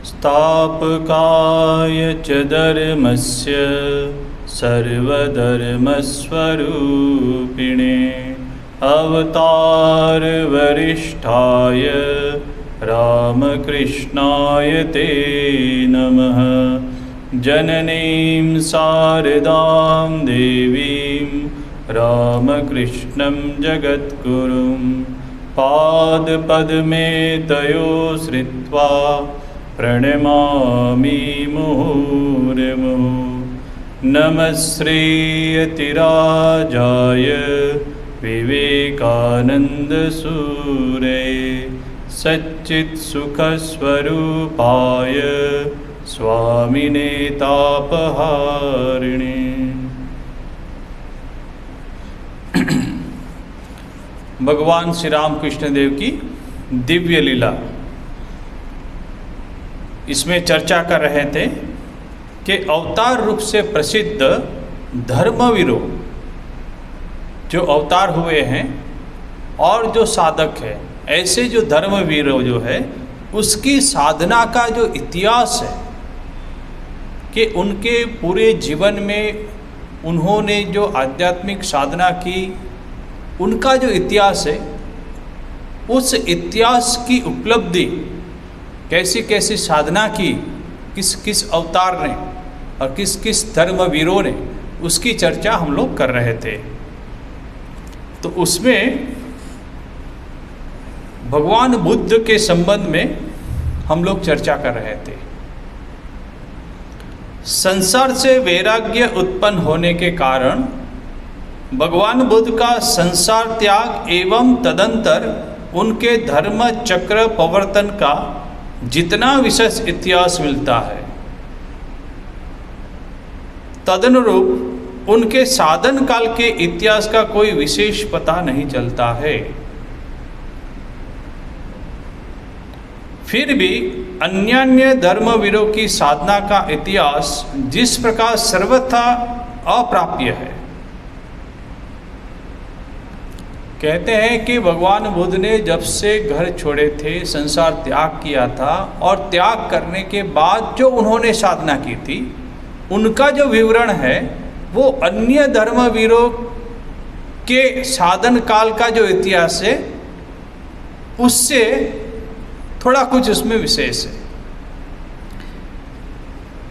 स्थापकाय च धर्मस्य सर्वधर्मस्वरूपिणे अवतारवरिष्ठाय रामकृष्णाय ते नमः। जननीं शारदां देवीं रामकृष्णं जगद्गुरुं पादपद्मे तयो श्रित्वा प्रणमामि मुहुर्मुहुः। नमः श्रीयतिराजाय विवेकानन्दसूरये सच्चित्सुखस्वरूपाय स्वामिने तापहारिणे। भगवान श्री रामकृष्ण देव की दिव्य लीला, इसमें चर्चा कर रहे थे कि अवतार रूप से प्रसिद्ध धर्मवीरों जो अवतार हुए हैं और जो साधक है, ऐसे जो धर्मवीरों जो है उसकी साधना का जो इतिहास है कि उनके पूरे जीवन में उन्होंने जो आध्यात्मिक साधना की, उनका जो इतिहास है, उस इतिहास की उपलब्धि, कैसी कैसी साधना की, किस किस अवतार ने और किस किस धर्मवीरों ने, उसकी चर्चा हम लोग कर रहे थे। तो उसमें भगवान बुद्ध के संबंध में हम लोग चर्चा कर रहे थे। संसार से वैराग्य उत्पन्न होने के कारण भगवान बुद्ध का संसार त्याग एवं तदंतर उनके धर्म चक्र प्रवर्तन का जितना विशेष इतिहास मिलता है, तदनुरूप उनके साधन काल के इतिहास का कोई विशेष पता नहीं चलता है। फिर भी अन्यान्य धर्मवीरों की साधना का इतिहास जिस प्रकार सर्वथा अप्राप्य है। कहते हैं कि भगवान बुद्ध ने जब से घर छोड़े थे, संसार त्याग किया था, और त्याग करने के बाद जो उन्होंने साधना की थी, उनका जो विवरण है वो अन्य धर्मवीरों के साधन काल का जो इतिहास है उससे थोड़ा कुछ उसमें विशेष है।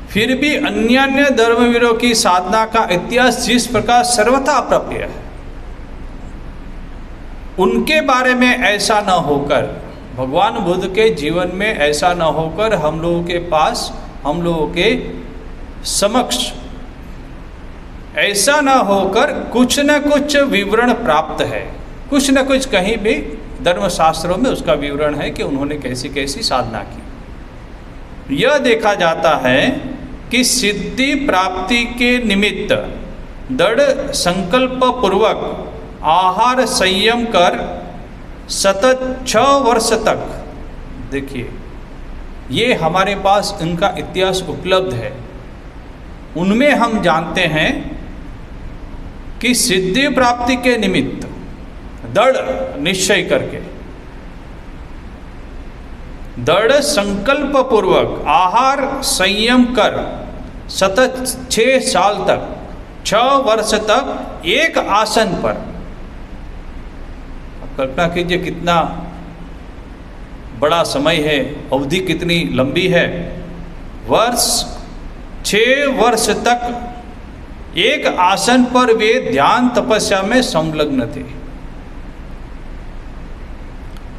फिर भी अन्य धर्मवीरों की साधना का इतिहास जिस प्रकार सर्वथा अप्राप्य है, उनके बारे में ऐसा न होकर, भगवान बुद्ध के जीवन में ऐसा न होकर हम लोगों के पास, हम लोगों के समक्ष ऐसा न होकर कुछ न कुछ विवरण प्राप्त है। कुछ न कुछ कहीं भी धर्मशास्त्रों में उसका विवरण है कि उन्होंने कैसी कैसी साधना की। यह देखा जाता है कि सिद्धि प्राप्ति के निमित्त दृढ़ संकल्प पूर्वक आहार संयम कर सतत 6 वर्ष तक, देखिए ये हमारे पास इनका इतिहास उपलब्ध है। उनमें हम जानते हैं कि सिद्धि प्राप्ति के निमित्त दृढ़ निश्चय करके, दृढ़ संकल्प पूर्वक आहार संयम कर सतत 6 साल तक, 6 वर्ष तक एक आसन पर, कल्पना कीजिए कितना बड़ा समय है, अवधि कितनी लंबी है। 6 वर्ष तक एक आसन पर वे ध्यान तपस्या में संलग्न थे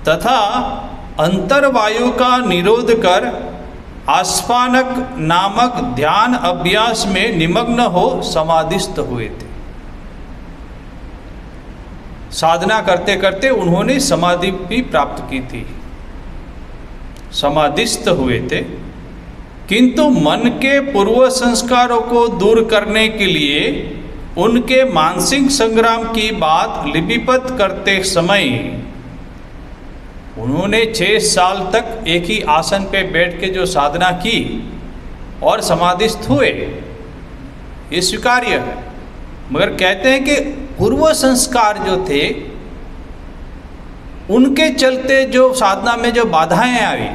तथा अंतर्वायु का निरोध कर आस्फानक नामक ध्यान अभ्यास में निमग्न हो समाधिस्थ हुए थे। साधना करते करते उन्होंने समाधि भी प्राप्त की थी, समाधिस्थ हुए थे। किंतु मन के पूर्व संस्कारों को दूर करने के लिए उनके मानसिक संग्राम की बात लिपिबद्ध करते समय उन्होंने 6 साल तक एक ही आसन पे बैठ के जो साधना की और समाधिस्थ हुए, ये स्वीकार्य है। मगर कहते हैं कि पूर्व संस्कार जो थे उनके चलते जो साधना में जो बाधाएं आई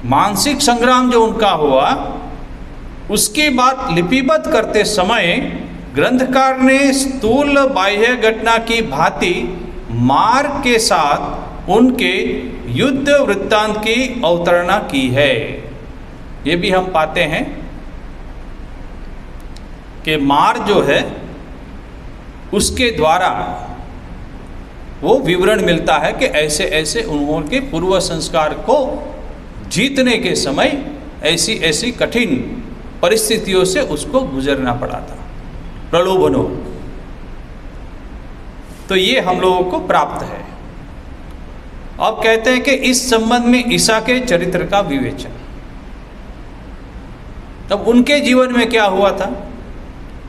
मानसिक संग्राम जो उनका हुआ, उसकी बात लिपिबद्ध करते समय ग्रंथकार ने स्थूल बाह्य घटना की भांति मार्ग के साथ उनके युद्ध वृत्तांत की अवतरणा की है। ये भी हम पाते हैं कि मार्ग जो है उसके द्वारा वो विवरण मिलता है कि ऐसे ऐसे उन्होंने पूर्व संस्कार को जीतने के समय ऐसी ऐसी कठिन परिस्थितियों से उसको गुजरना पड़ा था, प्रलोभनों। तो ये हम लोगों को प्राप्त है। अब कहते हैं कि इस संबंध में ईसा के चरित्र का विवेचन। तब उनके जीवन में क्या हुआ था?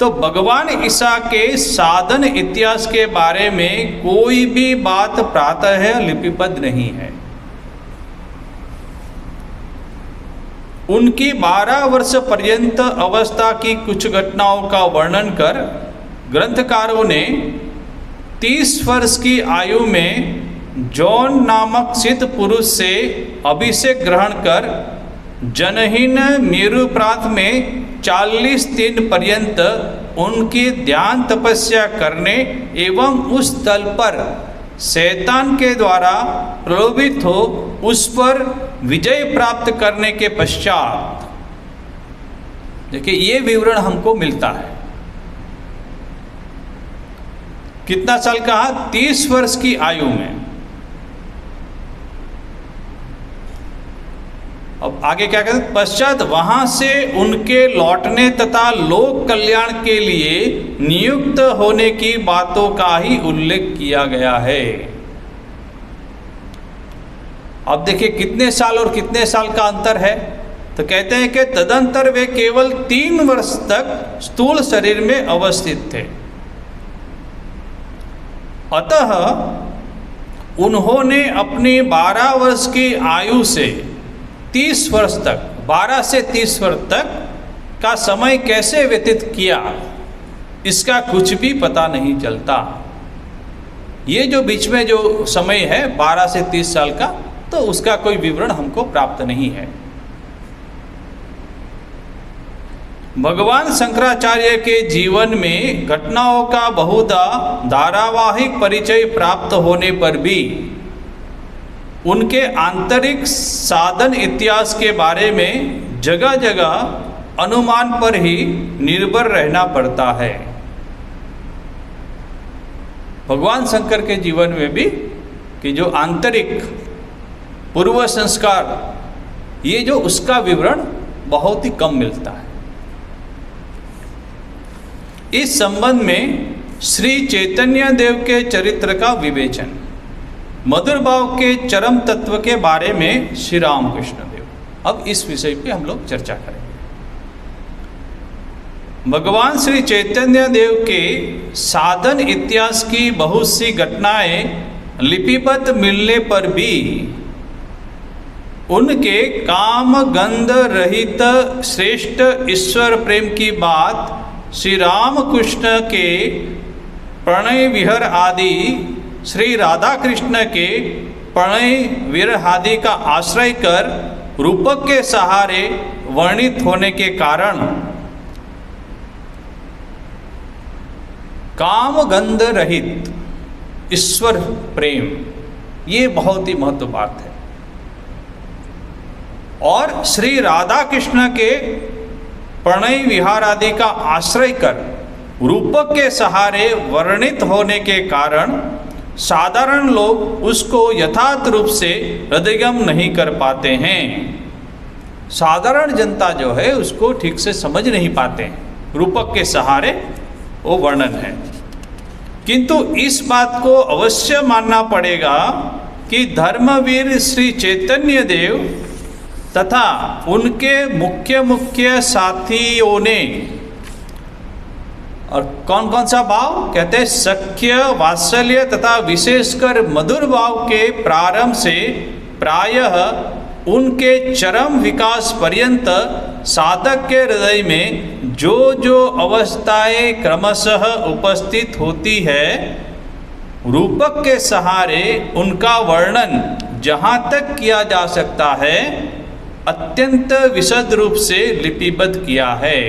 तो भगवान ईसा के साधन इतिहास के बारे में कोई भी बात प्रातः लिपिबद्ध नहीं है। उनकी 12 वर्ष पर्यंत अवस्था की कुछ घटनाओं का वर्णन कर ग्रंथकारों ने 30 वर्ष की आयु में जॉन नामक सिद्ध पुरुष से अभिषेक ग्रहण कर जनहीन मेरु प्रांत में 40 दिन पर्यंत उनकी ध्यान तपस्या करने एवं उस स्थल पर शैतान के द्वारा प्रलोभित हो उस पर विजय प्राप्त करने के पश्चात, देखिए ये विवरण हमको मिलता है। कितना साल कहा? 30 वर्ष की आयु में। अब आगे क्या कहते हैं? पश्चात वहां से उनके लौटने तथा लोक कल्याण के लिए नियुक्त होने की बातों का ही उल्लेख किया गया है। अब देखिए कितने साल और कितने साल का अंतर है। तो कहते हैं कि तदंतर वे केवल 3 वर्ष तक स्थूल शरीर में अवस्थित थे। अतः उन्होंने अपनी 12 वर्ष की आयु से 30 वर्ष तक, 12 से 30 वर्ष तक का समय कैसे व्यतीत किया, इसका कुछ भी पता नहीं चलता। ये जो बीच में जो समय है 12 से 30 साल का, तो उसका कोई विवरण हमको प्राप्त नहीं है। भगवान शंकराचार्य के जीवन में घटनाओं का बहुधा धारावाहिक परिचय प्राप्त होने पर भी उनके आंतरिक साधन इतिहास के बारे में जगह जगह अनुमान पर ही निर्भर रहना पड़ता है। भगवान शंकर के जीवन में भी कि जो आंतरिक पूर्व संस्कार, ये जो उसका विवरण बहुत ही कम मिलता है। इस संबंध में श्री चैतन्य देव के चरित्र का विवेचन, मधुर भाव के चरम तत्व के बारे में श्री रामकृष्ण देव। अब इस विषय पे हम लोग चर्चा करेंगे। भगवान श्री चैतन्य देव के साधन इतिहास की बहुत सी घटनाएं लिपिबद्ध मिलने पर भी उनके काम गंध रहित श्रेष्ठ ईश्वर प्रेम की बात श्री रामकृष्ण के प्रणय विहर आदि, श्री राधा कृष्ण के प्रणय विरह आदि का आश्रय कर रूपक के सहारे वर्णित होने के कारण काम गंध रहित ईश्वर प्रेम, ये बहुत ही महत्व बात है। और श्री राधा कृष्ण के प्रणय विहार आदि का आश्रय कर रूपक के सहारे वर्णित होने के कारण साधारण लोग उसको यथार्थ रूप से हृदयगम नहीं कर पाते हैं। साधारण जनता जो है उसको ठीक से समझ नहीं पाते हैं। रूपक के सहारे वो वर्णन है। किंतु इस बात को अवश्य मानना पड़ेगा कि धर्मवीर श्री चैतन्य देव तथा उनके मुख्य साथियों ने, और कौन कौन सा भाव कहते हैं, सख्य, वात्सल्य तथा विशेषकर मधुर भाव के प्रारंभ से प्रायः उनके चरम विकास पर्यंत साधक के हृदय में जो जो अवस्थाएं क्रमशः उपस्थित होती है, रूपक के सहारे उनका वर्णन जहाँ तक किया जा सकता है अत्यंत विशद रूप से लिपिबद्ध किया है।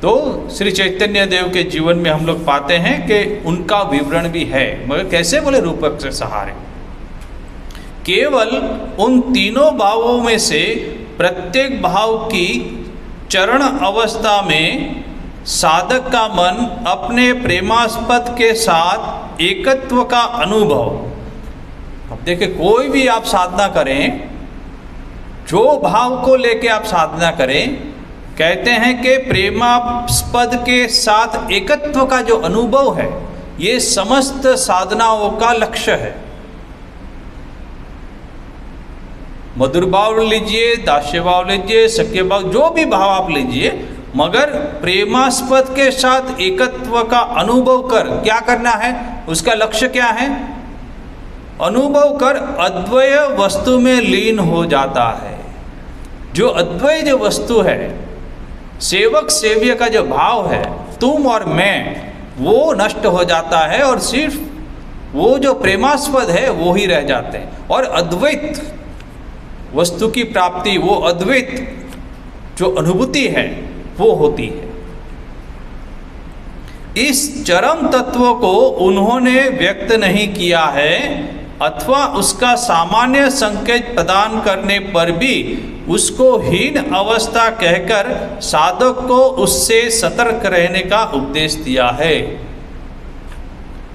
तो श्री चैतन्य देव के जीवन में हम लोग पाते हैं कि उनका विवरण भी है, मगर कैसे? बोले रूपक से सहारे। केवल उन तीनों भावों में से प्रत्येक भाव की चरण अवस्था में साधक का मन अपने प्रेमास्पद के साथ एकत्व का अनुभव। अब देखिए, कोई भी आप साधना करें, जो भाव को लेके आप साधना करें, कहते हैं कि प्रेमास्पद के साथ एकत्व का जो अनुभव है, ये समस्त साधनाओं का लक्ष्य है। मधुर भाव लीजिए, दास्य भाव लीजिए, सख्य भाव, जो भी भाव आप लीजिए, मगर प्रेमास्पद के साथ एकत्व का अनुभव कर क्या करना है? उसका लक्ष्य क्या है? अनुभव कर अद्वय वस्तु में लीन हो जाता है। जो अद्वय जो वस्तु है, सेवक सेव्य का जो भाव है, तुम और मैं, वो नष्ट हो जाता है और सिर्फ वो जो प्रेमास्पद है वो ही रह जाते हैं। और अद्वैत वस्तु की प्राप्ति, वो अद्वैत जो अनुभूति है वो होती है। इस चरम तत्व को उन्होंने व्यक्त नहीं किया है, अथवा उसका सामान्य संकेत प्रदान करने पर भी उसको हीन अवस्था कहकर साधक को उससे सतर्क रहने का उपदेश दिया है।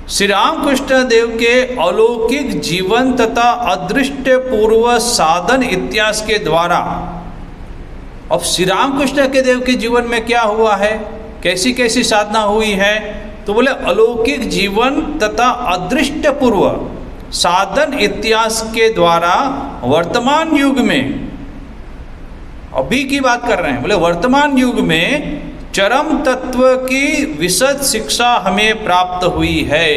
श्री रामकृष्ण देव के अलौकिक जीवन तथा अदृष्ट पूर्व साधन इतिहास के द्वारा, अब श्री रामकृष्ण के देव के जीवन में क्या हुआ है, कैसी कैसी साधना हुई है? तो बोले अलौकिक जीवन तथा अदृष्ट पूर्व साधन इतिहास के द्वारा वर्तमान युग में, अभी की बात कर रहे हैं, बोले वर्तमान युग में चरम तत्व की विशद शिक्षा हमें प्राप्त हुई है।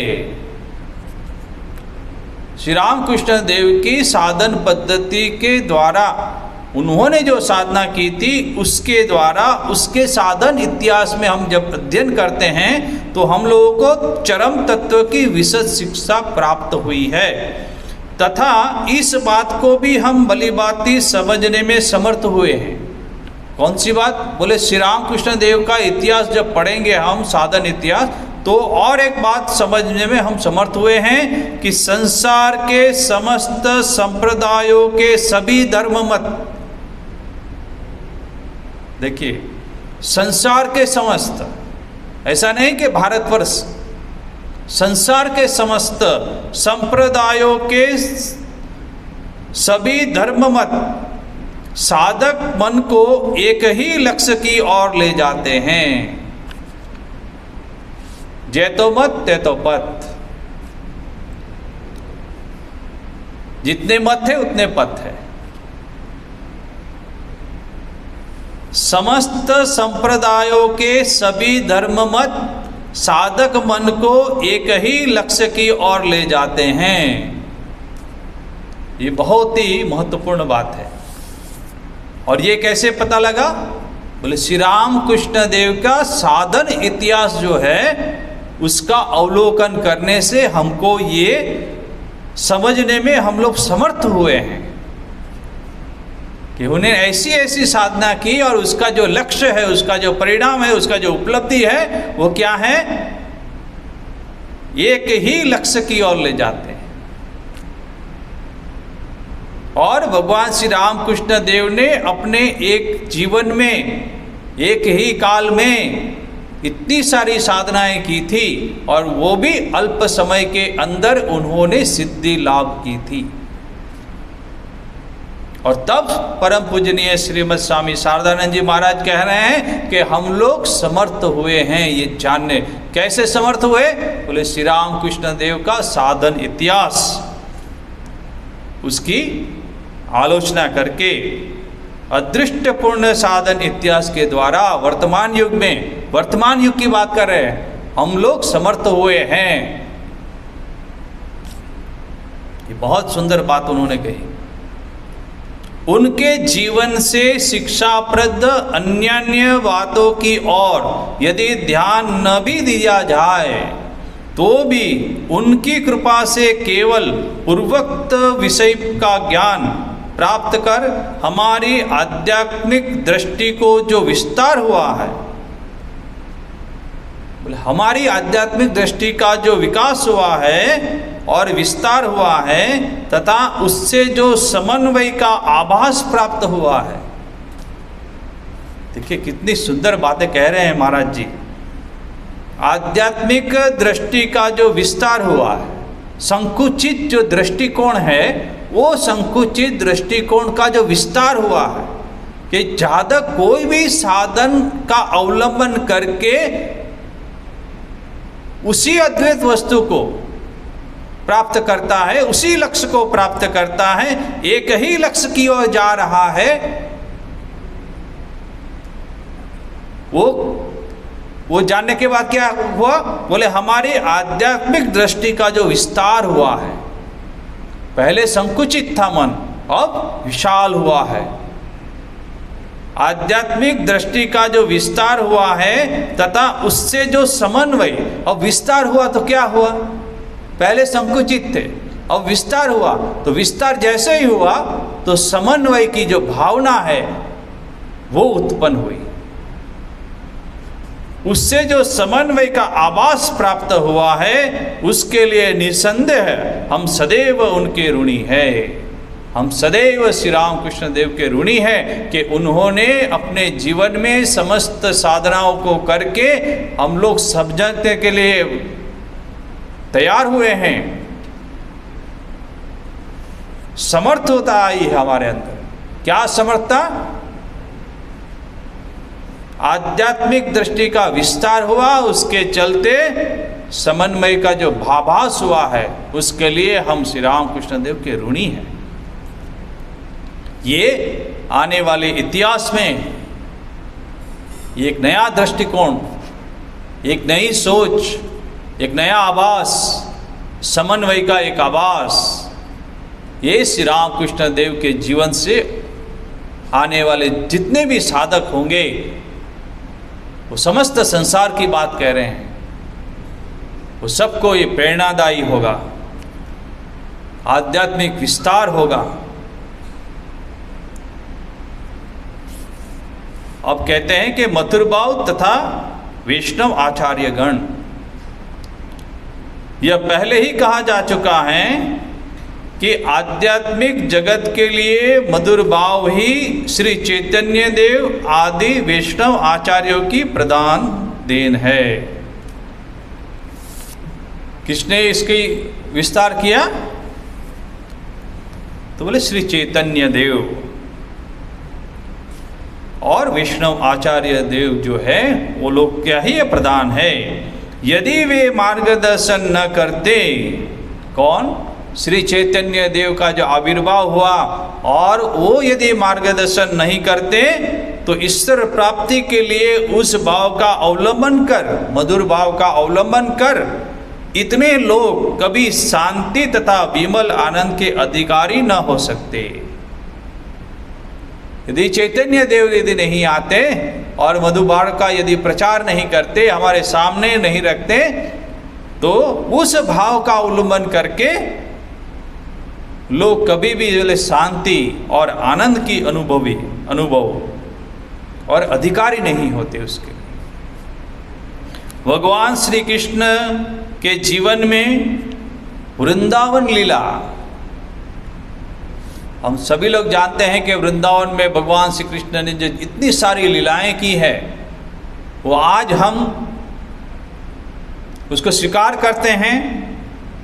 श्री रामकृष्ण देव की साधन पद्धति के द्वारा उन्होंने जो साधना की थी, उसके द्वारा, उसके साधन इतिहास में हम जब अध्ययन करते हैं तो हम लोगों को चरम तत्व की विशद शिक्षा प्राप्त हुई है, तथा इस बात को भी हम भलीभांति समझने में समर्थ हुए हैं। कौन सी बात? बोले श्री रामकृष्ण देव का इतिहास जब पढ़ेंगे हम, साधन इतिहास, तो और एक बात समझने में हम समर्थ हुए हैं कि संसार के समस्त संप्रदायों के सभी धर्म मत, देखिए संसार के समस्त, ऐसा नहीं कि भारतवर्ष, संसार के समस्त संप्रदायों के सभी धर्म मत साधक मन को एक ही लक्ष्य की ओर ले जाते हैं। जैतो मत तैतो पथ, जितने मत है उतने पथ है। समस्त संप्रदायों के सभी धर्म मत साधक मन को एक ही लक्ष्य की ओर ले जाते हैं। ये बहुत ही महत्वपूर्ण बात है। और ये कैसे पता लगा? बोले श्री रामकृष्ण देव का साधन इतिहास जो है, उसका अवलोकन करने से हमको ये समझने में हम लोग समर्थ हुए हैं कि उन्हें ऐसी ऐसी साधना की और उसका जो लक्ष्य है, उसका जो परिणाम है, उसका जो उपलब्धि है, वो क्या है? एक ही लक्ष्य की ओर ले जाते हैं। और भगवान श्री रामकृष्ण देव ने अपने एक जीवन में, एक ही काल में इतनी सारी साधनाएं की थी, और वो भी अल्प समय के अंदर उन्होंने सिद्धि लाभ की थी। और तब परम पूजनीय श्रीमद स्वामी शारदानंद जी महाराज कह रहे हैं कि हम लोग समर्थ हुए हैं ये जानने। कैसे समर्थ हुए? बोले श्री रामकृष्ण देव का साधन इतिहास, उसकी आलोचना करके अदृष्टपूर्ण साधन इतिहास के द्वारा वर्तमान युग में, वर्तमान युग की बात कर रहे हैं, हम लोग समर्थ हुए हैं। ये बहुत सुंदर बात उन्होंने कही। उनके जीवन से शिक्षाप्रद अन्यान्य बातों की ओर यदि ध्यान न भी दिया जाए तो भी उनकी कृपा से केवल पूर्वोक्त विषय का ज्ञान प्राप्त कर हमारी आध्यात्मिक दृष्टि को जो विस्तार हुआ है, बोले हमारी आध्यात्मिक दृष्टि का जो विकास हुआ है और विस्तार हुआ है तथा उससे जो समन्वय का आभास प्राप्त हुआ है। देखिए कितनी सुंदर बातें कह रहे हैं महाराज जी। आध्यात्मिक दृष्टि का जो विस्तार हुआ है, संकुचित जो दृष्टिकोण है वो संकुचित दृष्टिकोण का जो विस्तार हुआ है कि ज़्यादा कोई भी साधन का अवलंबन करके उसी अद्वैत वस्तु को प्राप्त करता है, उसी लक्ष्य को प्राप्त करता है, एक ही लक्ष्य की ओर जा रहा है। वो जानने के बाद क्या हुआ? बोले हमारी आध्यात्मिक दृष्टि का जो विस्तार हुआ है, पहले संकुचित था मन, अब विशाल हुआ है। आध्यात्मिक दृष्टि का जो विस्तार हुआ है तथा उससे जो समन्वय, अब विस्तार हुआ तो क्या हुआ? पहले संकुचित थे, अब विस्तार हुआ, तो विस्तार जैसे ही हुआ तो समन्वय की जो भावना है वो उत्पन्न हुई। उससे जो समन्वय का आभास प्राप्त हुआ है उसके लिए निसंदेह हम सदैव उनके ऋणी हैं। हम सदैव श्री राम कृष्ण देव के ऋणी हैं कि उन्होंने अपने जीवन में समस्त साधनाओं को करके हम लोग समझने के लिए तैयार हुए हैं। समर्थता आई है हमारे अंदर। क्या समर्थता? आध्यात्मिक दृष्टि का विस्तार हुआ, उसके चलते समन्वय का जो भावाभास हुआ है उसके लिए हम श्री राम कृष्ण देव के ऋणी हैं। ये आने वाले इतिहास में एक नया दृष्टिकोण, एक नई सोच, एक नया आभास, समन्वय का एक आभास, ये श्री राम कृष्ण देव के जीवन से आने वाले जितने भी साधक होंगे वो समस्त संसार की बात कह रहे हैं, वो सबको ये प्रेरणादायी होगा, आध्यात्मिक विस्तार होगा। अब कहते हैं कि मथुर भाव तथा वैष्णव आचार्य गण, यह पहले ही कहा जा चुका है कि आध्यात्मिक जगत के लिए मधुर भाव ही श्री चैतन्य देव आदि वैष्णव आचार्यों की प्रदान देन है। किसने इसकी विस्तार किया? तो बोले श्री चैतन्य देव और वैष्णव आचार्य देव जो है वो लोग क्या ही प्रदान है। यदि वे मार्गदर्शन न करते, कौन? श्री चैतन्य देव का जो आविर्भाव हुआ, और वो यदि मार्गदर्शन नहीं करते तो ईश्वर प्राप्ति के लिए उस भाव का अवलंबन कर, मधुर भाव का अवलंबन कर इतने लोग कभी शांति तथा विमल आनंद के अधिकारी न हो सकते। यदि चैतन्य देव यदि नहीं आते और मधुभाव का यदि प्रचार नहीं करते, हमारे सामने नहीं रखते, तो उस भाव का अवलंबन करके लोग कभी भी शांति और आनंद की अनुभव और अधिकारी नहीं होते उसके। भगवान श्री कृष्ण के जीवन में वृंदावन लीला, हम सभी लोग जानते हैं कि वृंदावन में भगवान श्री कृष्ण ने जो इतनी सारी लीलाएं की है, वो आज हम उसको स्वीकार करते हैं।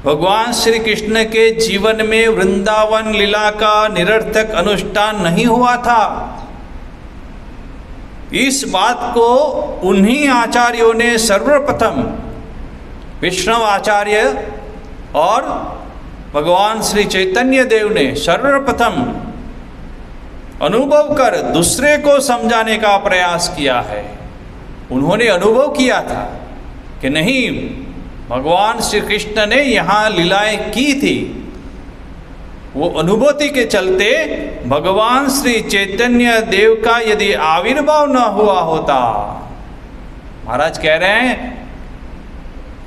भगवान श्री कृष्ण के जीवन में वृंदावन लीला का निरर्थक अनुष्ठान नहीं हुआ था। इस बात को उन्हीं आचार्यों ने सर्वप्रथम, वैष्णव आचार्य और भगवान श्री चैतन्य देव ने सर्वप्रथम अनुभव कर दूसरे को समझाने का प्रयास किया है। उन्होंने अनुभव किया था कि नहीं, भगवान श्री कृष्ण ने यहाँ लीलाएं की थी। वो अनुभूति के चलते भगवान श्री चैतन्य देव का यदि आविर्भाव न हुआ होता, महाराज कह रहे हैं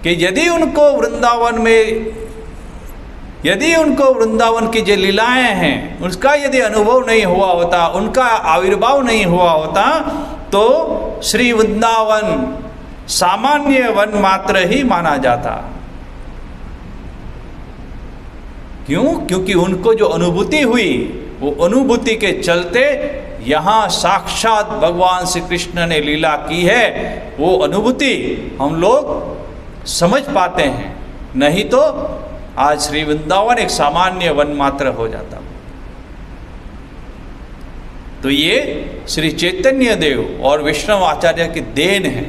कि यदि उनको वृंदावन में यदि उनको वृंदावन की जो लीलाएं हैं उसका यदि अनुभव नहीं हुआ होता, उनका आविर्भाव नहीं हुआ होता, तो श्री वृंदावन सामान्य वन मात्र ही माना जाता। क्यों? क्योंकि उनको जो अनुभूति हुई, वो अनुभूति के चलते यहाँ साक्षात भगवान श्री कृष्ण ने लीला की है, वो अनुभूति हम लोग समझ पाते हैं। नहीं तो आज श्री वृंदावन एक सामान्य वन मात्र हो जाता। तो ये श्री चैतन्य देव और वैष्णव आचार्य की देन है।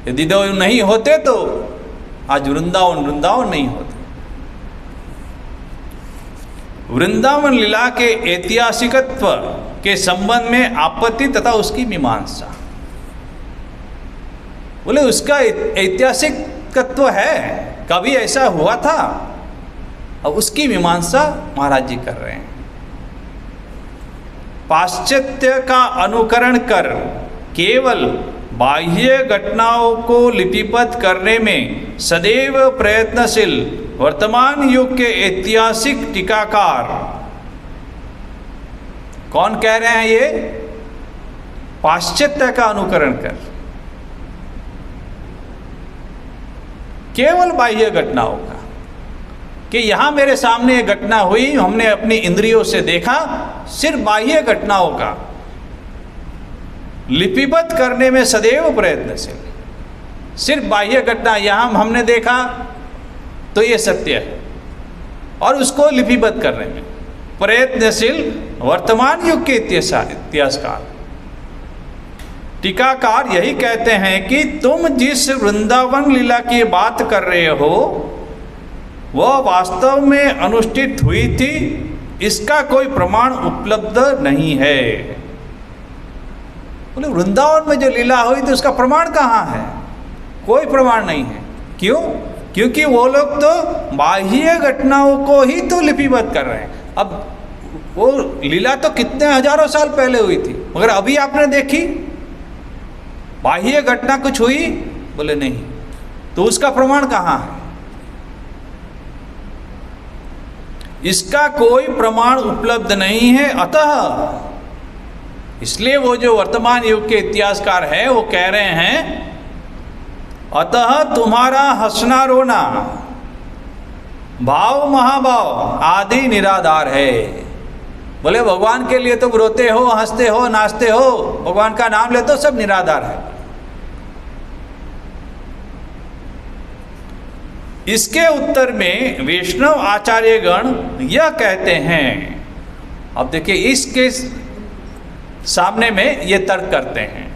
यदि दो नहीं होते तो आज वृंदावन नहीं होते। वृंदावन लीला के ऐतिहासिकत्व के संबंध में आपत्ति तथा उसकी मीमांसा। बोले उसका ऐतिहासिकत्व है, कभी ऐसा हुआ था, अब उसकी मीमांसा महाराज जी कर रहे हैं। पाश्चात्य का अनुकरण कर केवल बाह्य घटनाओं को लिपिबद्ध करने में सदैव प्रयत्नशील वर्तमान युग के ऐतिहासिक टीकाकार कौन कह रहे हैं? ये पाश्चात्य का अनुकरण कर केवल बाह्य घटनाओं का, कि यहां मेरे सामने ये घटना हुई, हमने अपनी इंद्रियों से देखा, सिर्फ बाह्य घटनाओं का लिपिबद्ध करने में सदैव प्रयत्नशील। सिर्फ बाह्य घटना यहां हमने देखा तो ये सत्य है, और उसको लिपिबद्ध करने में प्रयत्नशील वर्तमान युग के इतिहासकार टीकाकार यही कहते हैं कि तुम जिस वृंदावन लीला की बात कर रहे हो वह वास्तव में अनुष्ठित हुई थी, इसका कोई प्रमाण उपलब्ध नहीं है। बोले वृंदावन में जो लीला हुई थी उसका प्रमाण कहाँ है? कोई प्रमाण नहीं है। क्यों? क्योंकि वो लोग तो बाह्य घटनाओं को ही तो लिपिबद्ध कर रहे हैं। अब वो लीला तो कितने हजारों साल पहले हुई थी, मगर अभी आपने देखी बाह्य घटना कुछ हुई? बोले नहीं। तो उसका प्रमाण कहाँ है? इसका कोई प्रमाण उपलब्ध नहीं है। अतः इसलिए वो जो वर्तमान युग के इतिहासकार हैं वो कह रहे हैं अतः तुम्हारा हंसना रोना भाव महाभाव आदि निराधार है। बोले भगवान के लिए तुम रोते हो, हंसते हो, नाचते हो, भगवान का नाम लेते हो, सब निराधार है। इसके उत्तर में वैष्णव आचार्यगण यह कहते हैं, अब देखिए इसके सामने में ये तर्क करते हैं।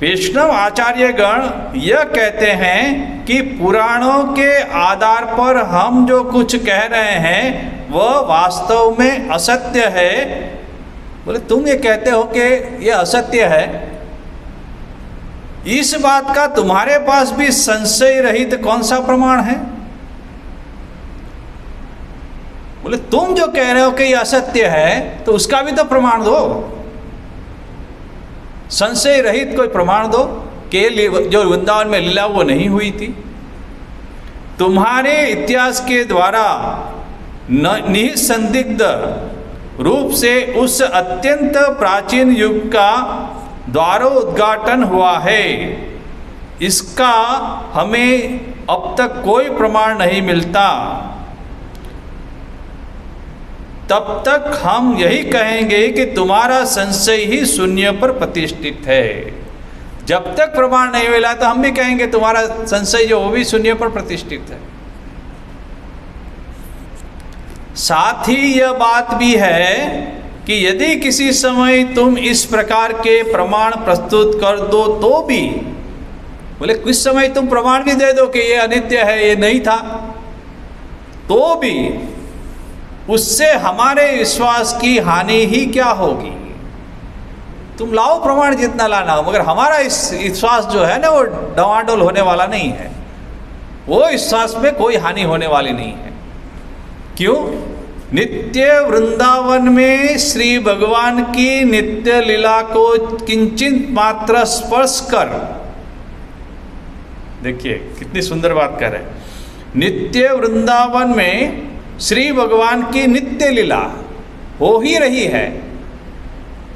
वैष्णव आचार्यगण यह कहते हैं कि पुराणों के आधार पर हम जो कुछ कह रहे हैं वह वास्तव में असत्य है। बोले तुम ये कहते हो कि ये असत्य है, इस बात का तुम्हारे पास भी संशय रहित कौन सा प्रमाण है? बोले तुम जो कह रहे हो कि ये असत्य है तो उसका भी तो प्रमाण दो, संशय रहित कोई प्रमाण दो कि जो वृंदावन में लीला वो नहीं हुई थी। तुम्हारे इतिहास के द्वारा निसंदिग्ध रूप से उस अत्यंत प्राचीन युग का द्वारोद्घाटन हुआ है, इसका हमें अब तक कोई प्रमाण नहीं मिलता। तब तक हम यही कहेंगे कि तुम्हारा संशय ही शून्य पर प्रतिष्ठित है। जब तक प्रमाण नहीं मिला तो हम भी कहेंगे तुम्हारा संशय जो वो भी शून्य पर प्रतिष्ठित है। साथ ही यह बात भी है कि यदि किसी समय तुम इस प्रकार के प्रमाण प्रस्तुत कर दो तो भी, बोले कुछ समय तुम प्रमाण भी दे दो कि ये अनित्य है, ये नहीं था, तो भी उससे हमारे विश्वास की हानि ही क्या होगी? तुम लाओ प्रमाण जितना लाना हो, मगर हमारा इस विश्वास जो है ना वो डवाडोल होने वाला नहीं है, वो विश्वास में कोई हानि होने वाली नहीं है। क्यों? नित्य वृंदावन में श्री भगवान की नित्य लीला को किंचित मात्र स्पर्श कर, देखिए कितनी सुंदर बात कर रहे हैं, नित्य वृंदावन में श्री भगवान की नित्य लीला हो ही रही है,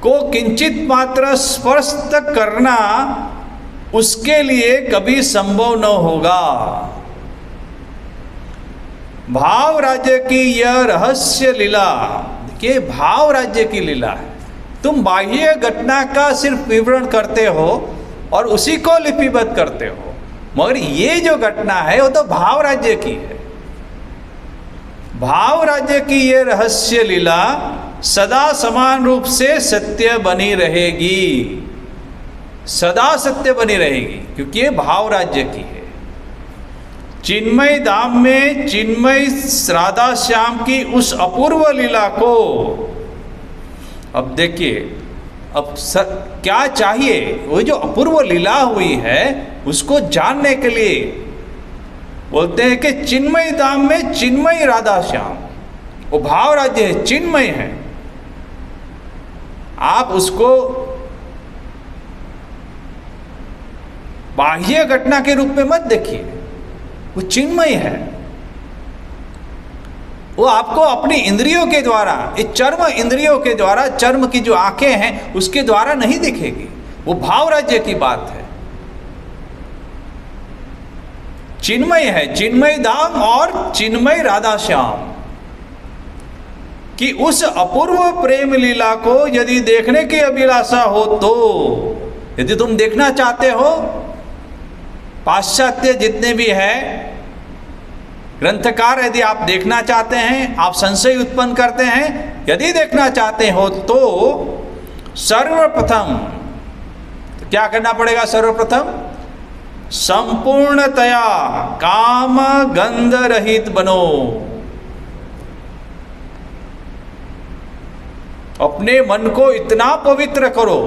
को किंचित मात्र स्पर्श तक करना उसके लिए कभी संभव न होगा। भाव राज्य की यह रहस्य लीला, देखिए भाव राज्य की लीला है। तुम बाह्य घटना का सिर्फ विवरण करते हो और उसी को लिपिबद्ध करते हो, मगर ये जो घटना है वो तो भाव राज्य की है। भाव राज्य की ये रहस्य लीला सदा समान रूप से सत्य बनी रहेगी, सदा सत्य बनी रहेगी, क्योंकि ये भाव राज्य की है। चिन्मय धाम में चिन्मय राधा श्याम की उस अपूर्व लीला को, अब देखिए, अब क्या चाहिए, वो जो अपूर्व लीला हुई है उसको जानने के लिए बोलते हैं कि चिन्मय धाम में चिन्मय राधा श्याम, वो भाव राज्य है, चिन्मय है। आप उसको बाह्य घटना के रूप में मत देखिए, वो चिन्मय है। वो आपको अपनी इंद्रियों के द्वारा, इस चर्म इंद्रियों के द्वारा, चर्म की जो आंखें हैं उसके द्वारा नहीं दिखेगी, वो भाव राज्य की बात है। चिन्मय है, चिन्मय धाम और चिन्मय राधा श्याम कि उस अपूर्व प्रेम लीला को यदि देखने की अभिलाषा हो, तो यदि तुम देखना चाहते हो, पाश्चात्य जितने भी हैं ग्रंथकार, यदि आप देखना चाहते हैं, आप संशय उत्पन्न करते हैं, यदि देखना चाहते हो तो सर्वप्रथम तो क्या करना पड़ेगा? सर्वप्रथम संपूर्णतया काम गंध रहित बनो। अपने मन को इतना पवित्र करो,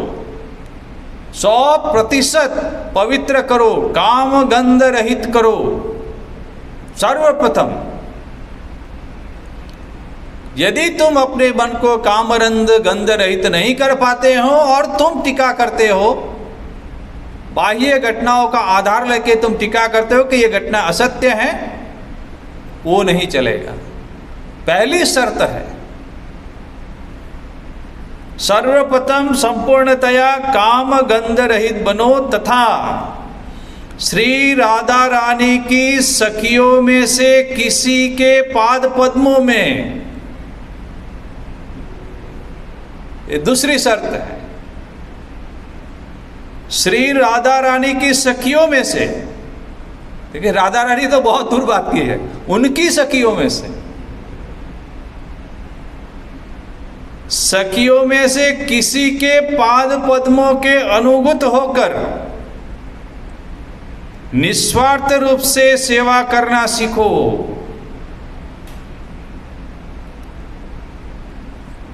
100% पवित्र करो, काम गंध रहित करो। सर्वप्रथम यदि तुम अपने मन को कामरंद गंध रहित नहीं कर पाते हो और तुम टीका करते हो, बाह्य घटनाओं का आधार लेके तुम टीका करते हो कि ये घटना असत्य है, वो नहीं चलेगा। पहली शर्त है सर्वप्रथम संपूर्णतया काम गंध रहित बनो, तथा श्री राधा रानी की सखियों में से किसी के पाद पद्मों में, ये दूसरी शर्त है, श्री राधा रानी की सखियों में से, देखिए राधा रानी तो बहुत दूर बात की है, उनकी सखियों में से, सखियों में से किसी के पाद पद्मों के अनुगत होकर निस्वार्थ रूप से सेवा करना सीखो।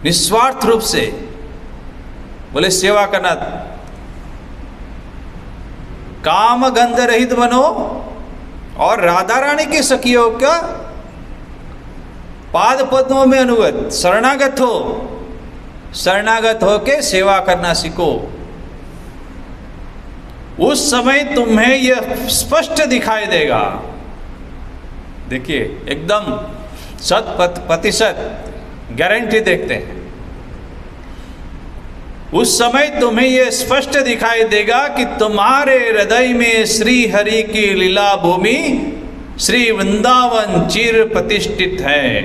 निस्वार्थ रूप से बोले सेवा करना, काम गंध रहित बनो और राधा रानी की सखियों का पाद पद्मों में अनुगत, शरणागत हो, शरणागत होके सेवा करना सीखो। उस समय तुम्हें यह स्पष्ट दिखाई देगा। देखिए एकदम 100% गारंटी देखते हैं, उस समय तुम्हें यह स्पष्ट दिखाई देगा कि तुम्हारे हृदय में श्री हरि की लीला भूमि श्री वृंदावन चिर प्रतिष्ठित है।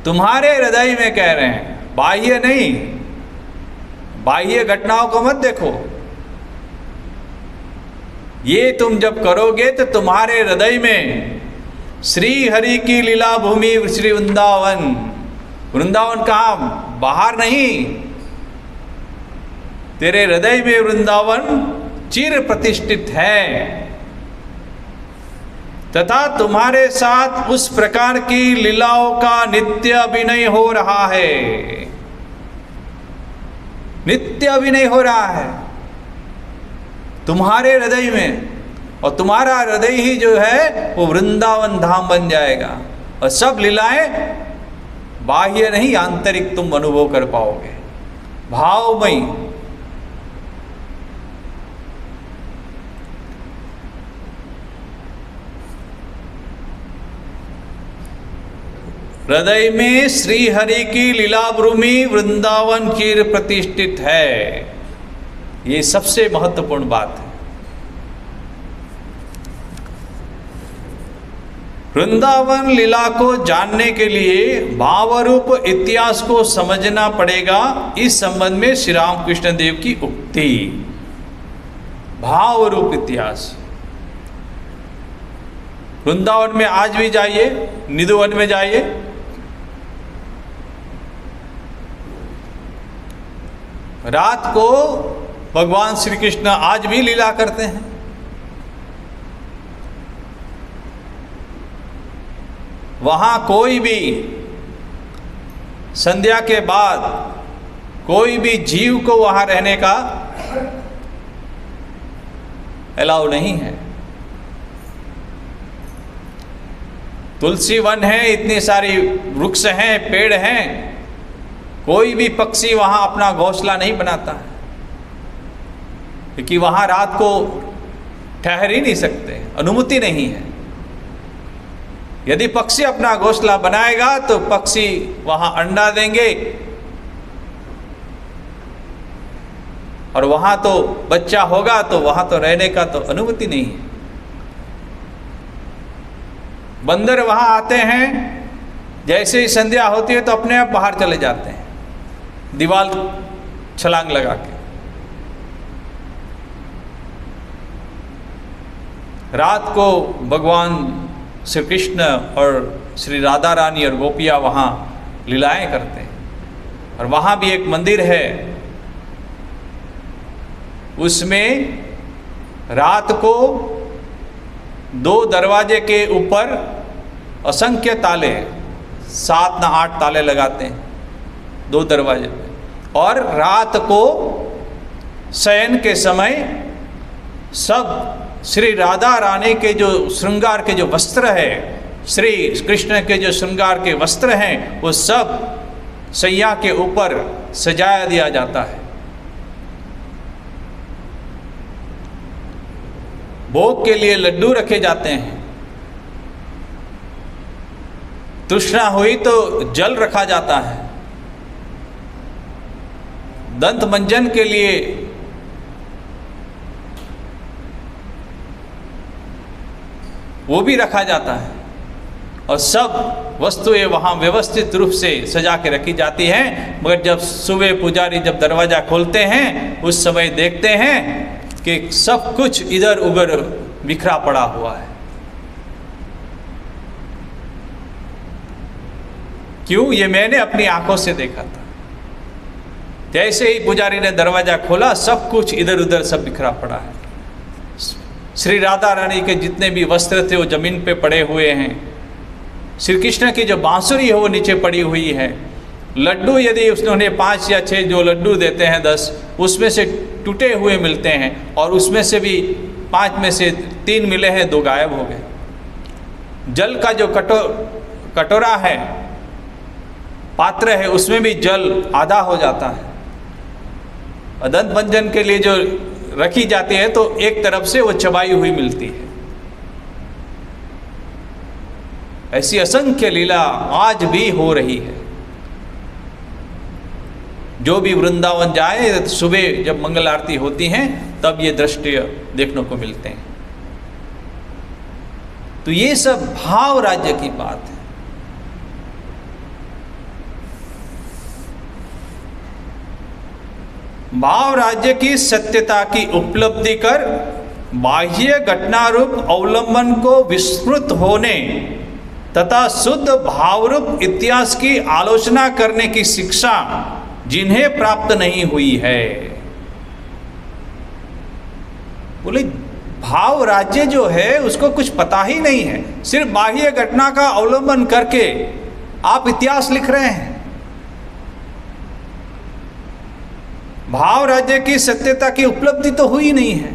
तुम्हारे हृदय में कह रहे हैं, बाह्य नहीं, बाह्य घटनाओं को मत देखो। ये तुम जब करोगे तो तुम्हारे हृदय में श्री हरि की लीला भूमि श्री वृंदावन, वृंदावन कहाँ? बाहर नहीं, तेरे हृदय में वृंदावन चिर प्रतिष्ठित है, तथा तुम्हारे साथ उस प्रकार की लीलाओं का नित्य अभिनय हो रहा है। नित्य अभिनय हो रहा है तुम्हारे हृदय में, और तुम्हारा हृदय ही जो है वो वृंदावन धाम बन जाएगा, और सब लीलाएं बाह्य नहीं आंतरिक तुम अनुभव कर पाओगे, भावमयी। हृदय में श्री हरि की लीला भूमि वृंदावन चीर प्रतिष्ठित है। ये सबसे महत्वपूर्ण बात है। वृंदावन लीला को जानने के लिए भावरूप इतिहास को समझना पड़ेगा। इस संबंध में श्री रामकृष्ण देव की उक्ति, भावरूप इतिहास। वृंदावन में आज भी जाइए, निधुवन में जाइए, रात को भगवान श्री कृष्ण आज भी लीला करते हैं। वहाँ कोई भी संध्या के बाद कोई भी जीव को वहाँ रहने का अलाउ नहीं है। तुलसी वन है, इतनी सारी वृक्ष हैं, पेड़ हैं, कोई भी पक्षी वहाँ अपना घोंसला नहीं बनाता है, क्योंकि वहाँ रात को ठहर ही नहीं सकते, अनुमति नहीं है। यदि पक्षी अपना घोंसला बनाएगा तो पक्षी वहाँ अंडा देंगे और वहाँ तो बच्चा होगा, तो वहाँ तो रहने का तो अनुमति नहीं है। बंदर वहाँ आते हैं, जैसे ही संध्या होती है तो अपने आप बाहर चले जाते हैं, दीवार छलांग लगा के। रात को भगवान श्री कृष्ण और श्री राधा रानी और गोपियाँ वहाँ लीलाएं करते हैं। और वहाँ भी एक मंदिर है, उसमें रात को 2 दरवाजे के ऊपर असंख्य ताले, 7 ना 8 ताले लगाते हैं 2 दरवाजे पे। और रात को शयन के समय सब श्री राधा रानी के जो श्रृंगार के जो वस्त्र है, श्री कृष्ण के जो श्रृंगार के वस्त्र हैं, वो सब सैया के ऊपर सजाया दिया जाता है। भोग के लिए लड्डू रखे जाते हैं, तृष्णा हुई तो जल रखा जाता है, दंत मंजन के लिए वो भी रखा जाता है। और सब वस्तुएं वहाँ व्यवस्थित रूप से सजा के रखी जाती हैं। मगर जब सुबह पुजारी जब दरवाज़ा खोलते हैं, उस समय देखते हैं कि सब कुछ इधर उधर बिखरा पड़ा हुआ है। क्यों? ये मैंने अपनी आंखों से देखा था। जैसे ही पुजारी ने दरवाज़ा खोला, सब कुछ इधर उधर सब बिखरा पड़ा है। श्री राधा रानी के जितने भी वस्त्र थे वो जमीन पे पड़े हुए हैं। श्री कृष्ण की जो बांसुरी है वो नीचे पड़ी हुई है। लड्डू यदि उन्होंने 5 या 6 जो लड्डू देते हैं 10, उसमें से टूटे हुए मिलते हैं, और उसमें से भी 5 में से 3 मिले हैं, 2 गायब हो गए। जल का जो कटोरा है, पात्र है, उसमें भी जल आधा हो जाता है। दंत मंजन के लिए जो रखी जाती है तो एक तरफ से वो चबाई हुई मिलती है। ऐसी असंख्य लीला आज भी हो रही है। जो भी वृंदावन जाए, सुबह जब मंगल आरती होती हैं तब ये दृश्य देखने को मिलते हैं। तो ये सब भाव राज्य की बात है। भाव राज्य की सत्यता की उपलब्धि कर बाह्य घटनारूप अवलंबन को विस्मृत होने तथा शुद्ध भावरूप इतिहास की आलोचना करने की शिक्षा जिन्हें प्राप्त नहीं हुई है। बोले भाव राज्य जो है उसको कुछ पता ही नहीं है, सिर्फ बाह्य घटना का अवलंबन करके आप इतिहास लिख रहे हैं। भाव राज्य की सत्यता की उपलब्धि तो हुई नहीं है।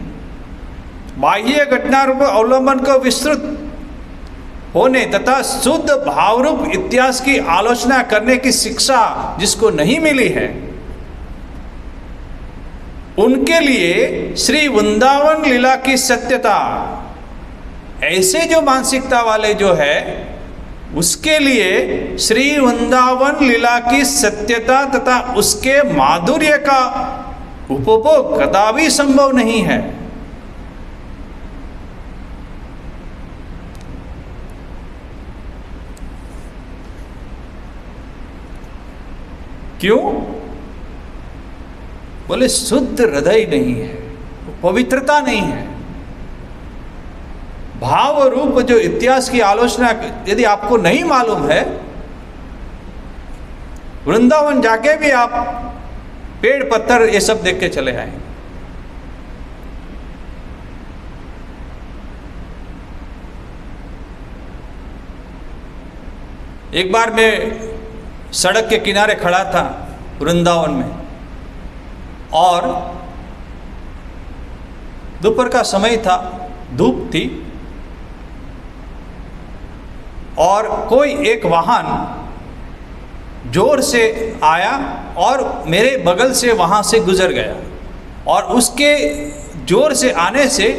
बाह्य घटना रूप अवलंबन को विस्तृत होने तथा शुद्ध भावरूप इतिहास की आलोचना करने की शिक्षा जिसको नहीं मिली है, उनके लिए श्री वृंदावन लीला की सत्यता, ऐसे जो मानसिकता वाले जो है उसके लिए श्री वृंदावन लीला की सत्यता तथा उसके माधुर्य का उपभोग कदापि संभव नहीं है। क्यों? बोले शुद्ध हृदय नहीं है, पवित्रता नहीं है। भाव रूप जो इतिहास की आलोचना यदि आपको नहीं मालूम है, वृंदावन जाके भी आप पेड़ पत्थर ये सब देख के चले आएंगे। एक बार मैं सड़क के किनारे खड़ा था वृंदावन में, और दोपहर का समय था, धूप थी, और कोई एक वाहन जोर से आया और मेरे बगल से वहाँ से गुजर गया, और उसके जोर से आने से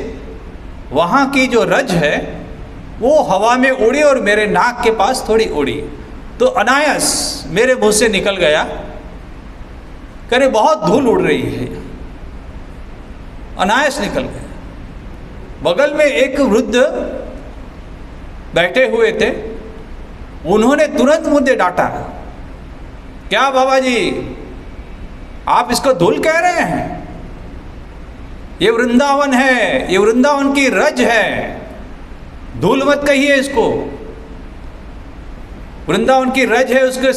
वहाँ की जो रज है वो हवा में उड़ी और मेरे नाक के पास थोड़ी उड़ी, तो अनायास मेरे मुंह से निकल गया, करे बहुत धूल उड़ रही है, अनायास निकल गया। बगल में एक वृद्ध बैठे हुए थे, उन्होंने तुरंत मुझे डांटा, क्या बाबा जी आप इसको धूल कह रहे हैं? ये वृंदावन है, ये वृंदावन की रज है, धूल मत कहिए इसको। वृंदावन की रज है, उसके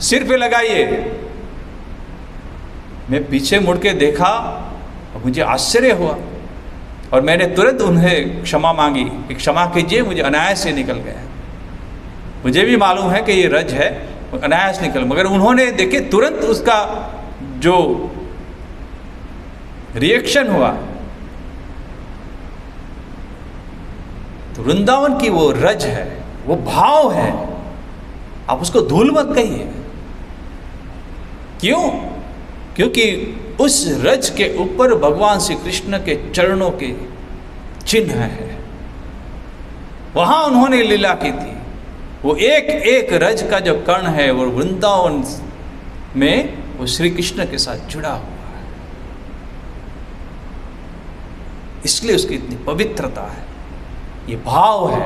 सिर पे लगाइए। मैं पीछे मुड़ के देखा और मुझे आश्चर्य हुआ, और मैंने तुरंत उन्हें क्षमा मांगी कि क्षमा कीजिए, मुझे अनायास से निकल गया। मुझे भी मालूम है कि ये रज है, अनायास निकल, मगर उन्होंने देखे तुरंत उसका जो रिएक्शन हुआ। तो वृंदावन की वो रज है, वो भाव है, आप उसको धूल मत कहिए। क्यों? क्योंकि उस रज के ऊपर भगवान श्री कृष्ण के चरणों के चिन्ह है, वहां उन्होंने लीला की थी। वो एक एक रज का जो कण है वो वृंदावन में वो श्री कृष्ण के साथ जुड़ा हुआ है, इसलिए उसकी इतनी पवित्रता है, ये भाव है।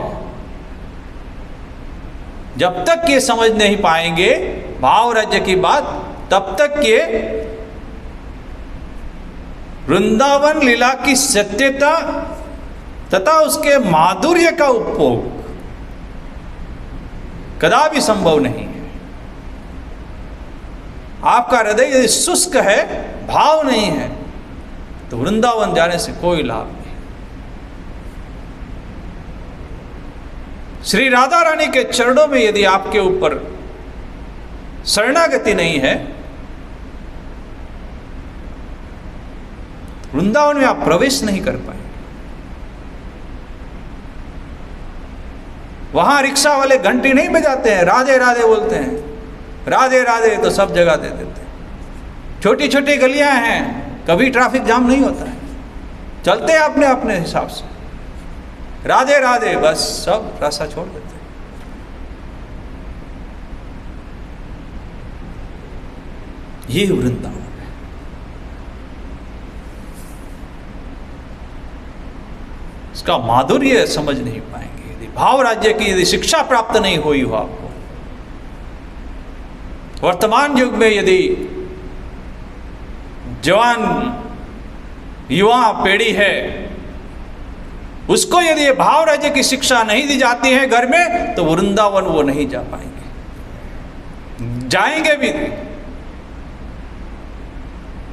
जब तक ये समझ नहीं पाएंगे भाव राज्य की बात, तब तक ये वृंदावन लीला की सत्यता तथा उसके माधुर्य का उपभोग कदापि संभव नहीं है। आपका हृदय यदि शुष्क है, भाव नहीं है, तो वृंदावन जाने से कोई लाभ नहीं। श्री राधा रानी के चरणों में यदि आपके ऊपर शरणागति नहीं है, वृंदावन में आप प्रवेश नहीं कर पाएंगे। वहां रिक्शा वाले घंटी नहीं बजाते हैं, राधे राधे बोलते हैं, राधे राधे तो सब जगह दे देते हैं। छोटी छोटी गलियां हैं, कभी ट्रैफिक जाम नहीं होता है, चलते हैं अपने अपने हिसाब से, राधे राधे बस सब रास्ता छोड़ देते हैं। ये वृंदावन है। इसका माधुर्य समझ नहीं पाएंगे यदि भाव राज्य की यदि शिक्षा प्राप्त नहीं हुई हो आपको। वर्तमान युग में यदि जवान युवा पीढ़ी है, उसको यदि ये भाव राज्य की शिक्षा नहीं दी जाती है घर में, तो वृंदावन वो नहीं जा पाएंगे। जाएंगे भी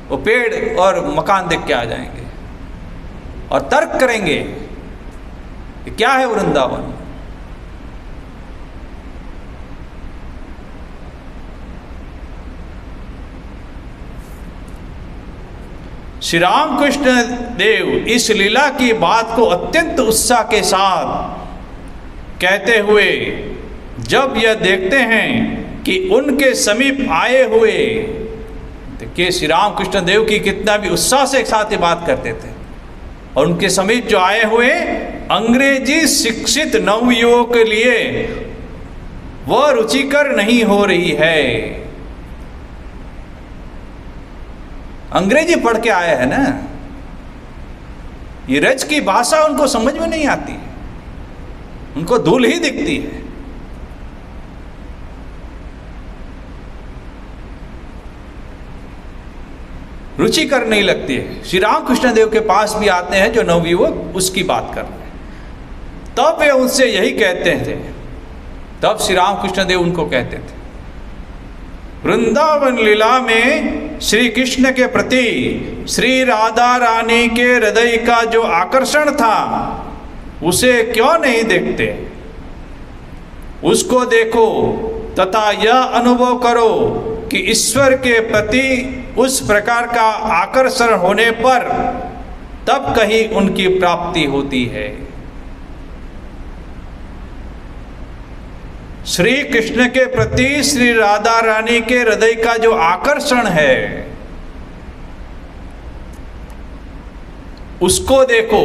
वो पेड़ और मकान देख के आ जाएंगे और तर्क करेंगे कि क्या है वृंदावन। श्री रामकृष्ण देव इस लीला की बात को अत्यंत उत्साह के साथ कहते हुए, जब यह देखते हैं कि उनके समीप आए हुए, देखिए श्री रामकृष्ण देव की कितना भी उत्साह से एक साथ ये बात करते थे, और उनके समीप जो आए हुए अंग्रेजी शिक्षित नवयुवक के लिए वह रुचिकर नहीं हो रही है। अंग्रेजी पढ़ के आए हैं ना, ये रज की भाषा उनको समझ में नहीं आती, उनको धूल ही दिखती है। रुचिकर नहीं लगती है। श्री रामकृष्ण देव के पास भी आते हैं जो नवयुवक, उसकी बात कर रहे हैं। तब वे उनसे यही कहते थे, तब श्री रामकृष्ण देव उनको कहते थे, वृंदावन लीला में श्री कृष्ण के प्रति श्री राधा रानी के हृदय का जो आकर्षण था उसे क्यों नहीं देखते? उसको देखो तथा यह अनुभव करो कि ईश्वर के प्रति उस प्रकार का आकर्षण होने पर तब कहीं उनकी प्राप्ति होती है। श्री कृष्ण के प्रति श्री राधा रानी के हृदय का जो आकर्षण है उसको देखो,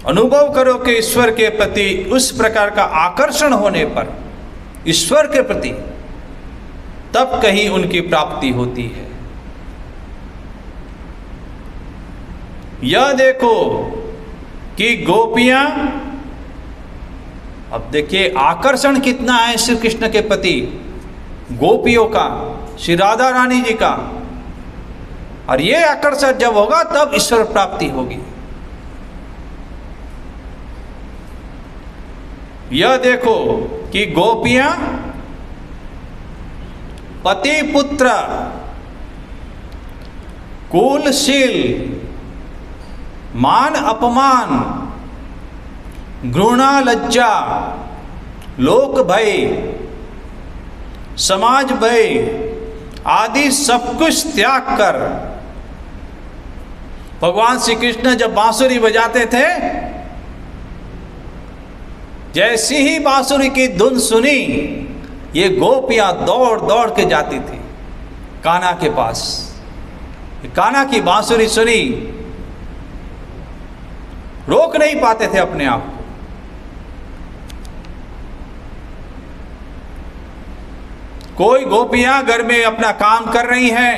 अनुभव करो कि ईश्वर के प्रति उस प्रकार का आकर्षण होने पर, ईश्वर के प्रति, तब कहीं उनकी प्राप्ति होती है। यह देखो कि गोपियां, अब देखिए आकर्षण कितना है श्री कृष्ण के प्रति, गोपियों का, श्री राधा रानी जी का, और ये आकर्षण जब होगा तब ईश्वर प्राप्ति होगी। यह देखो कि गोपियां पति पुत्र, कुलशील, मान अपमान, घृणा लज्जा, लोक भय, समाज भय आदि सब कुछ त्याग कर, भगवान श्री कृष्ण जब बांसुरी बजाते थे, जैसी ही बांसुरी की धुन सुनी ये गोपियां दौड़ दौड़ के जाती थी कान्हा के पास। कान्हा की बांसुरी सुनी, रोक नहीं पाते थे अपने आप को। कोई गोपियां घर में अपना काम कर रही हैं,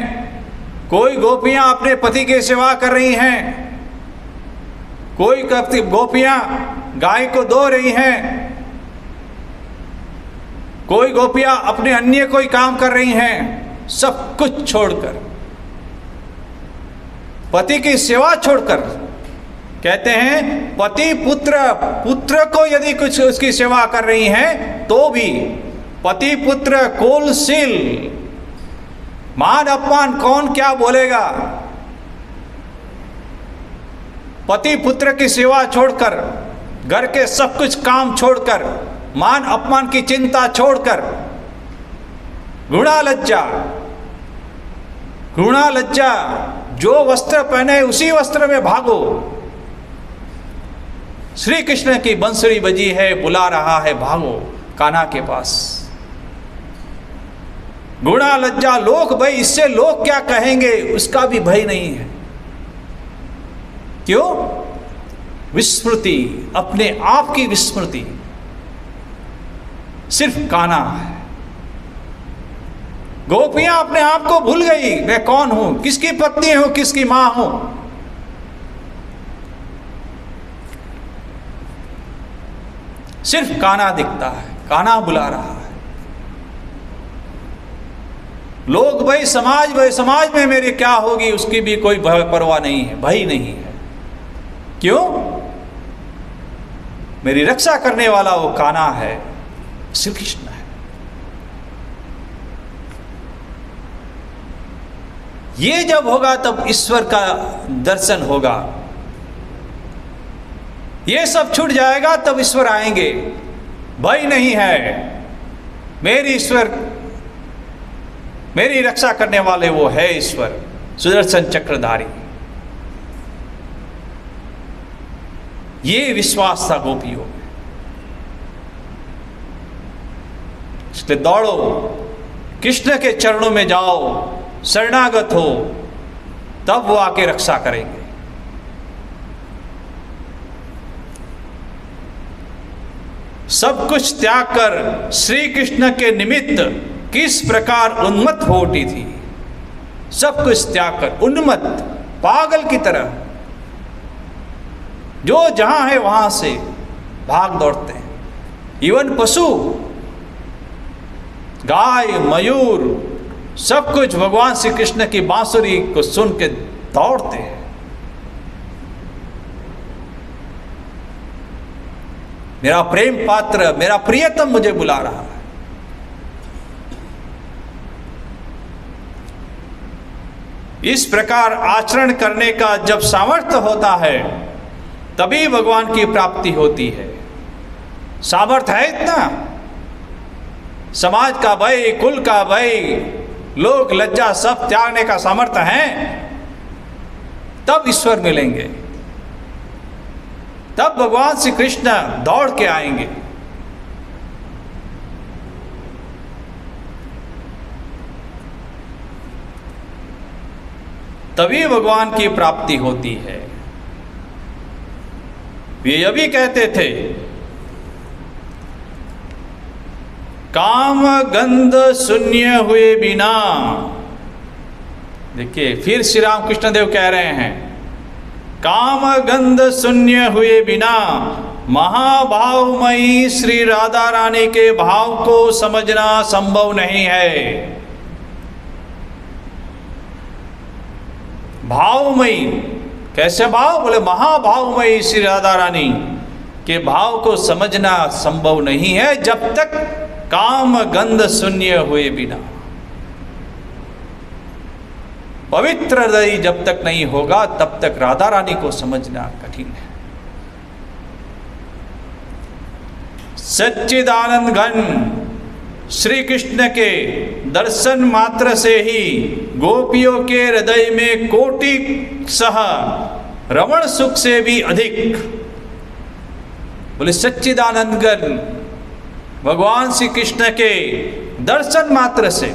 कोई गोपियां अपने पति की सेवा कर रही हैं, कोई गोपियां गाय को धो रही हैं, कोई गोपियां अपने अन्य कोई काम कर रही हैं। सब कुछ छोड़कर, पति की सेवा छोड़कर, कहते हैं पति पुत्र को यदि कुछ उसकी सेवा कर रही हैं तो भी पति पुत्र कुलशील, मान अपमान कौन क्या बोलेगा, पति पुत्र की सेवा छोड़कर, घर के सब कुछ काम छोड़कर, मान अपमान की चिंता छोड़कर, घृणा लज्जा, जो वस्त्र पहने उसी वस्त्र में भागो। श्री कृष्ण की बंसुरी बजी है, बुला रहा है, भागो कान्हा के पास। घृणा लज्जा, लोक भय, इससे लोग क्या कहेंगे उसका भी भय नहीं है। क्यों? विस्मृति, अपने आप की विस्मृति, सिर्फ कान्हा है। गोपियां अपने आप को भूल गई, मैं कौन हूं, किसकी पत्नी हूं, किसकी मां हूं। सिर्फ कान्हा दिखता है, कान्हा बुला रहा है। लोग भाई, समाज में मेरी क्या होगी उसकी भी कोई परवाह नहीं है, भय नहीं है। क्यों? मेरी रक्षा करने वाला वो कान्हा है, श्री कृष्ण है। ये जब होगा तब ईश्वर का दर्शन होगा। ये सब छूट जाएगा तब ईश्वर आएंगे। भय नहीं है, मेरी ईश्वर, मेरी रक्षा करने वाले वो है ईश्वर, सुदर्शन चक्रधारी। ये विश्वास था गोपियों में। इसलिए दौड़ो, कृष्ण के चरणों में जाओ, शरणागत हो, तब वो आके रक्षा करेंगे। सब कुछ त्याग कर श्री कृष्ण के निमित्त किस प्रकार उन्मत्त हो उठी थी। सब कुछ त्याग कर उन्मत्त, पागल की तरह, जो जहां है वहां से भाग दौड़ते हैं। इवन पशु, गाय, मयूर, सब कुछ भगवान श्री कृष्ण की बांसुरी को सुन के दौड़ते हैं। मेरा प्रेम पात्र, मेरा प्रियतम मुझे बुला रहा है। इस प्रकार आचरण करने का जब सामर्थ्य होता है तभी भगवान की प्राप्ति होती है। सामर्थ्य है इतना, समाज का भय, कुल का भय, लोक लज्जा सब त्यागने का सामर्थ्य है, तब ईश्वर मिलेंगे, तब भगवान श्री कृष्ण दौड़ के आएंगे। तभी भगवान की प्राप्ति होती है। वे यह भी कहते थे, काम गंध शून्य हुए बिना। देखिए फिर श्री राम कृष्ण देव कह रहे हैं, काम गंध शून्य हुए बिना महाभावमयी श्री राधा रानी के भाव को समझना संभव नहीं है। भावमयी, कैसे भाव? बोले महाभावमयी श्री राधा रानी के भाव को समझना संभव नहीं है जब तक काम गंध शून्य हुए बिना। पवित्र हृदय जब तक नहीं होगा तब तक राधा रानी को समझना कठिन है। सच्चिदानंद घन श्री कृष्ण के दर्शन मात्र से ही गोपियों के हृदय में कोटि सह रमण सुख से भी अधिक। बोले सच्चिदानंद घन भगवान श्री कृष्ण के दर्शन मात्र से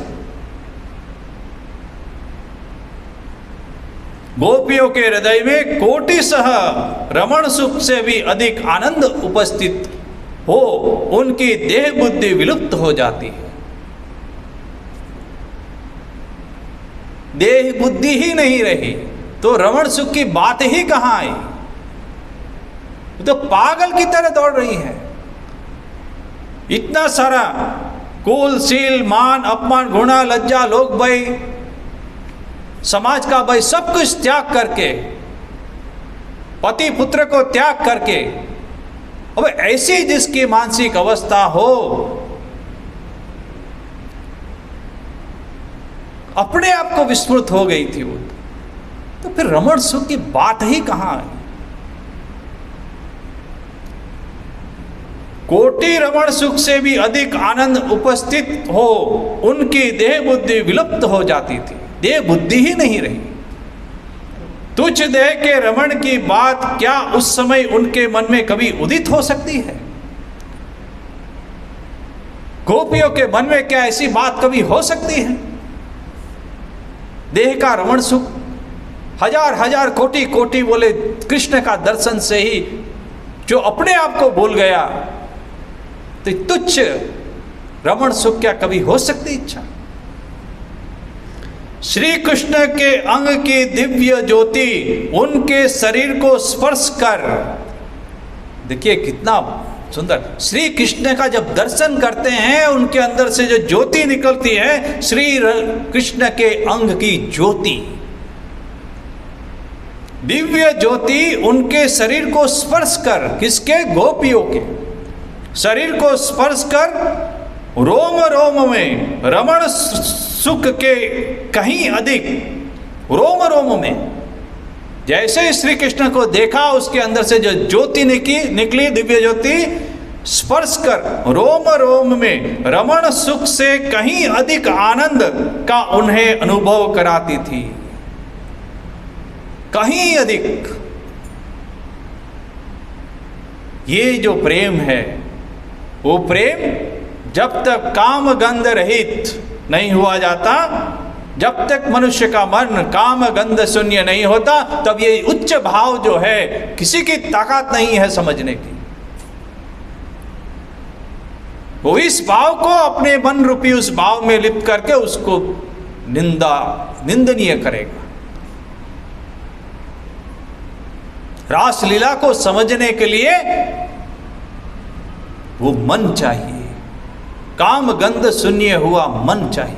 गोपियों के हृदय में कोटि सह रमण सुख से भी अधिक आनंद उपस्थित हो, उनकी देह बुद्धि विलुप्त हो जाती है। देह बुद्धि ही नहीं रही तो रमण सुख की बात ही कहां आई? तो पागल की तरह दौड़ रही है। इतना सारा कुल, शील, मान, अपमान, गुणा, लज्जा, लोक भय, समाज का भय, सब कुछ त्याग करके, पति पुत्र को त्याग करके, अब ऐसी जिसकी मानसिक अवस्था हो, अपने आप को विस्मृत हो गई थी वो, तो फिर रमण सुख की बात ही कहां है? कोटि रमण सुख से भी अधिक आनंद उपस्थित हो, उनकी देह बुद्धि विलुप्त हो जाती थी। देह बुद्धि ही नहीं रही। तुच्छ देह के रमण की बात क्या उस समय उनके मन में कभी उदित हो सकती है? गोपियों के मन में क्या ऐसी बात कभी हो सकती है? देह का रमण सुख, हजार हजार कोटि कोटि बोले कृष्ण का दर्शन से ही जो अपने आप को भूल गया, तो तुच्छ रमण सुख क्या कभी हो सकती इच्छा? श्री कृष्ण के अंग की दिव्य ज्योति उनके शरीर को स्पर्श कर, देखिए कितना सुंदर, श्री कृष्ण का जब दर्शन करते हैं उनके अंदर से जो ज्योति निकलती है, श्री कृष्ण के अंग की ज्योति, दिव्य ज्योति उनके शरीर को स्पर्श कर, किसके? गोपियों के शरीर को स्पर्श कर रोम रोम में रमण सुख के कहीं अधिक, रोम रोम में जैसे श्री कृष्ण को देखा उसके अंदर से जो ज्योति निकली दिव्य ज्योति स्पर्श कर रोम रोम में रमण सुख से कहीं अधिक आनंद का उन्हें अनुभव कराती थी। कहीं अधिक। ये जो प्रेम है वो प्रेम जब तक काम गंध रहित नहीं हुआ जाता, जब तक मनुष्य का मन काम गंध शून्य नहीं होता, तब ये उच्च भाव जो है किसी की ताकत नहीं है समझने की। वो इस भाव को अपने मन रूपी उस भाव में लिप्त करके उसको निंदनीय करेगा। रासलीला को समझने के लिए वो मन चाहिए, काम गंध शून्य हुआ मन चाहिए।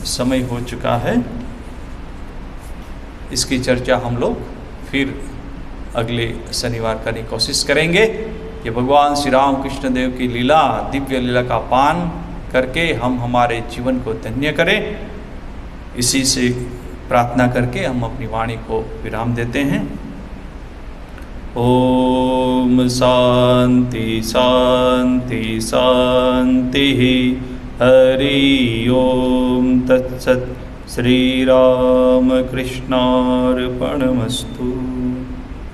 समय हो चुका है, इसकी चर्चा हम लोग फिर अगले शनिवार करने की कोशिश करेंगे। ये भगवान श्री राम कृष्ण देव की लीला, दिव्य लीला का पान करके हम हमारे जीवन को धन्य करें। इसी से प्रार्थना करके हम अपनी वाणी को विराम देते हैं। ओम शांति शांति शांति। हरि ओम तत्सत्। श्री राम कृष्णार्पणमस्तु।